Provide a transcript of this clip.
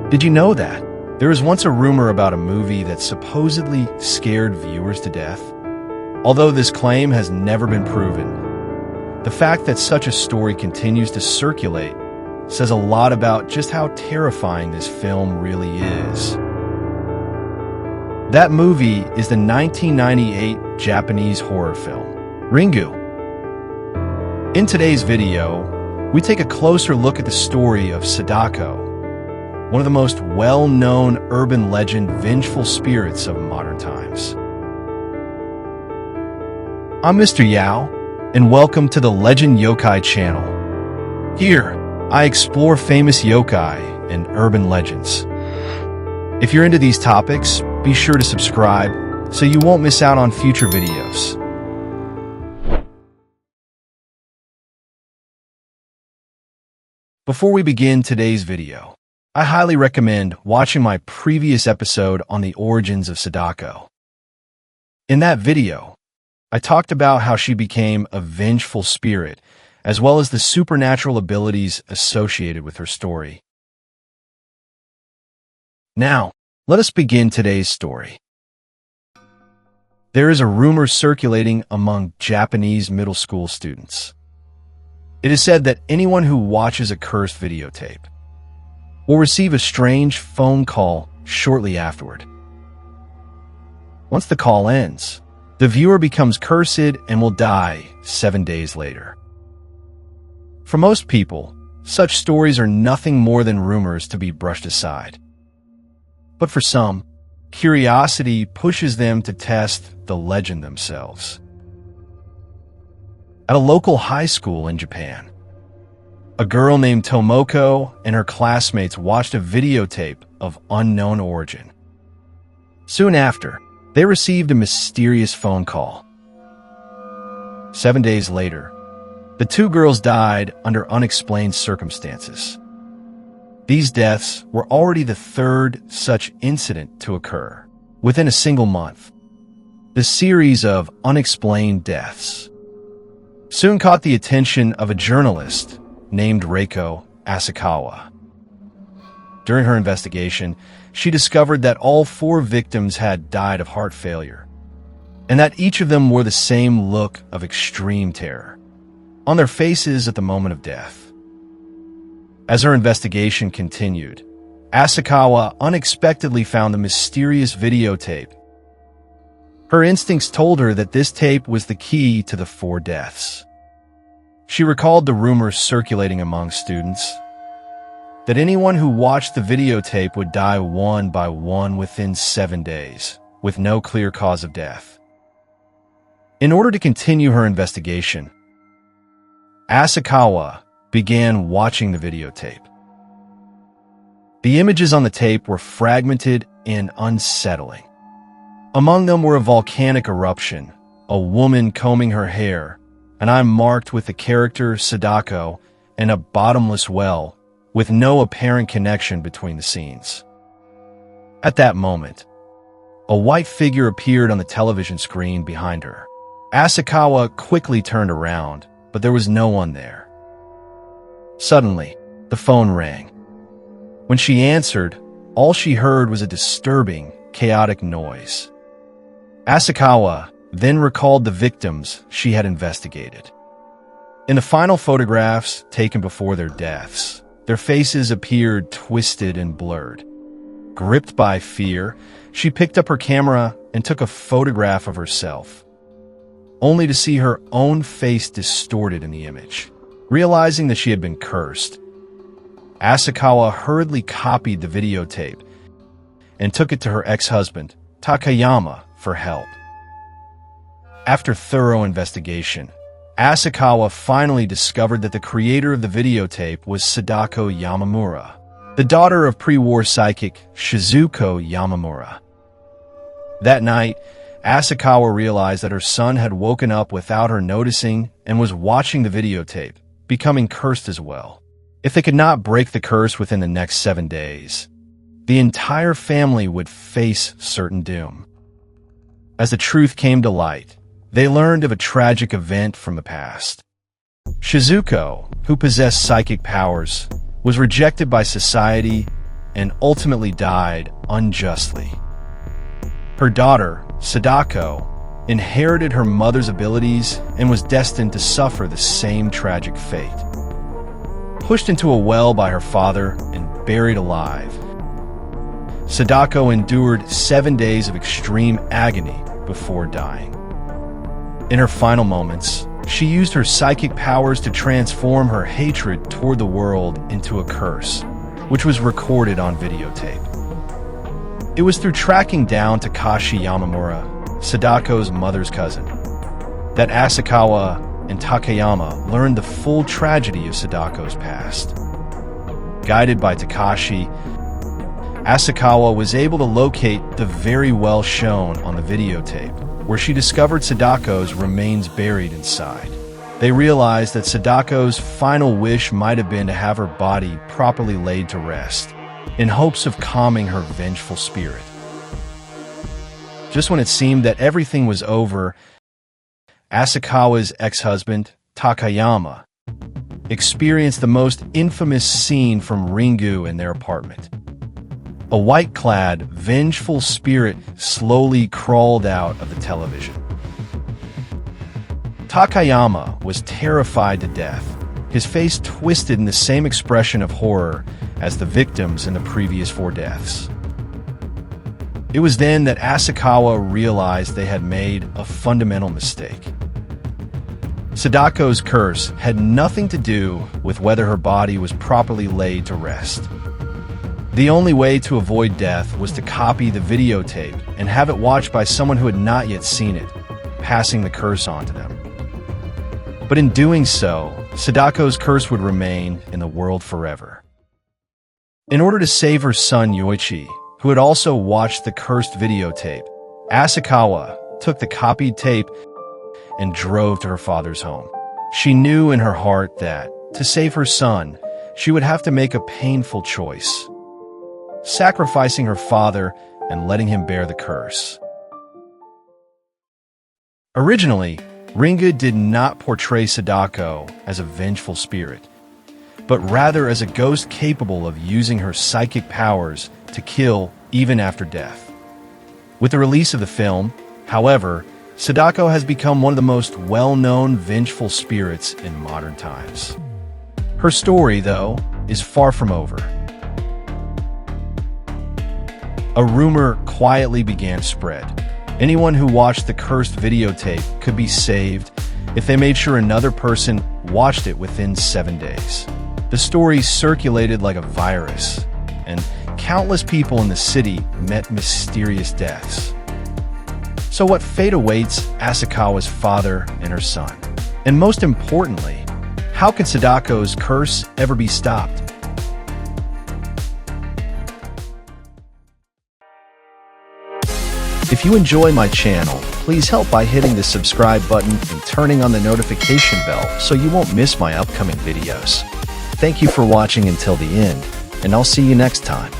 Did you know that? There was once a rumor about a movie that supposedly scared viewers to death. Although this claim has never been proven, the fact that such a story continues to circulate says a lot about just how terrifying this film really is. That movie is the 1998 Japanese horror film, Ringu. In today's video, we take a closer look at the story of Sadako, one of the most well-known urban legend vengeful spirits of modern times. I'm Mr. Yao, and welcome to the Leyenda Yokai channel. Here, I explore famous yokai and urban legends. If you're into these topics, be sure to subscribe so you won't miss out on future videos. Before we begin today's video, I highly recommend watching my previous episode on the origins of Sadako. In that video, I talked about how she became a vengeful spirit, as well as the supernatural abilities associated with her story. Now, let us begin today's story. There is a rumor circulating among Japanese middle school students. It is said that anyone who watches a cursed videotape will receive a strange phone call shortly afterward. Once the call ends, the viewer becomes cursed and will die 7 days later. For most people, such stories are nothing more than rumors to be brushed aside. But for some, curiosity pushes them to test the legend themselves. At a local high school in Japan, a girl named Tomoko and her classmates watched a videotape of unknown origin. Soon after, they received a mysterious phone call. 7 days later, the two girls died under unexplained circumstances. These deaths were already the third such incident to occur within a single month. The series of unexplained deaths soon caught the attention of a journalist named Reiko Asakawa. During her investigation, she discovered that all 4 victims had died of heart failure, and that each of them wore the same look of extreme terror on their faces at the moment of death. As her investigation continued, Asakawa unexpectedly found the mysterious videotape. Her instincts told her that this tape was the key to the 4 deaths. She recalled the rumors circulating among students that anyone who watched the videotape would die one by one within 7 days, with no clear cause of death. In order to continue her investigation, Asakawa began watching the videotape. The images on the tape were fragmented and unsettling. Among them were a volcanic eruption, a woman combing her hair, an eye marked with the character Sadako, and a bottomless well with no apparent connection between the scenes. At that moment, a white figure appeared on the television screen behind her. Asakawa quickly turned around, but there was no one there. Suddenly, the phone rang. When she answered, all she heard was a disturbing, chaotic noise. Asakawa then recalled the victims she had investigated. In the final photographs taken before their deaths, their faces appeared twisted and blurred. Gripped by fear, she picked up her camera and took a photograph of herself, only to see her own face distorted in the image. Realizing that she had been cursed, Asakawa hurriedly copied the videotape and took it to her ex-husband, Takayama, for help. After thorough investigation, Asakawa finally discovered that the creator of the videotape was Sadako Yamamura, the daughter of pre-war psychic Shizuko Yamamura. That night, Asakawa realized that her son had woken up without her noticing and was watching the videotape, becoming cursed as well. If they could not break the curse within the next 7 days, the entire family would face certain doom. As the truth came to light, they learned of a tragic event from the past. Shizuko, who possessed psychic powers, was rejected by society and ultimately died unjustly. Her daughter, Sadako, inherited her mother's abilities and was destined to suffer the same tragic fate. Pushed into a well by her father and buried alive, Sadako endured 7 days of extreme agony before dying. In her final moments, she used her psychic powers to transform her hatred toward the world into a curse, which was recorded on videotape. It was through tracking down Takashi Yamamura, Sadako's mother's cousin, that Asakawa and Takayama learned the full tragedy of Sadako's past. Guided by Takashi, Asakawa was able to locate the very well shown on the videotape, where she discovered Sadako's remains buried inside. They realized that Sadako's final wish might have been to have her body properly laid to rest, in hopes of calming her vengeful spirit. Just when it seemed that everything was over, Asakawa's ex-husband, Takayama, experienced the most infamous scene from Ringu in their apartment. A white-clad, vengeful spirit slowly crawled out of the television. Takayama was terrified to death, his face twisted in the same expression of horror as the victims in the previous 4 deaths. It was then that Asakawa realized they had made a fundamental mistake. Sadako's curse had nothing to do with whether her body was properly laid to rest. The only way to avoid death was to copy the videotape and have it watched by someone who had not yet seen it, passing the curse on to them. But in doing so, Sadako's curse would remain in the world forever. In order to save her son Yoichi, who had also watched the cursed videotape, Asakawa took the copied tape and drove to her father's home. She knew in her heart that, to save her son, she would have to make a painful choice, sacrificing her father and letting him bear the curse. Originally, Ringu did not portray Sadako as a vengeful spirit, but rather as a ghost capable of using her psychic powers to kill even after death. With the release of the film, however, Sadako has become one of the most well-known vengeful spirits in modern times. Her story, though, is far from over. A rumor quietly began to spread. Anyone who watched the cursed videotape could be saved if they made sure another person watched it within 7 days. The story circulated like a virus, and countless people in the city met mysterious deaths. So what fate awaits Asakawa's father and her son? And most importantly, how can Sadako's curse ever be stopped? If you enjoy my channel, please help by hitting the subscribe button and turning on the notification bell so you won't miss my upcoming videos. Thank you for watching until the end, and I'll see you next time.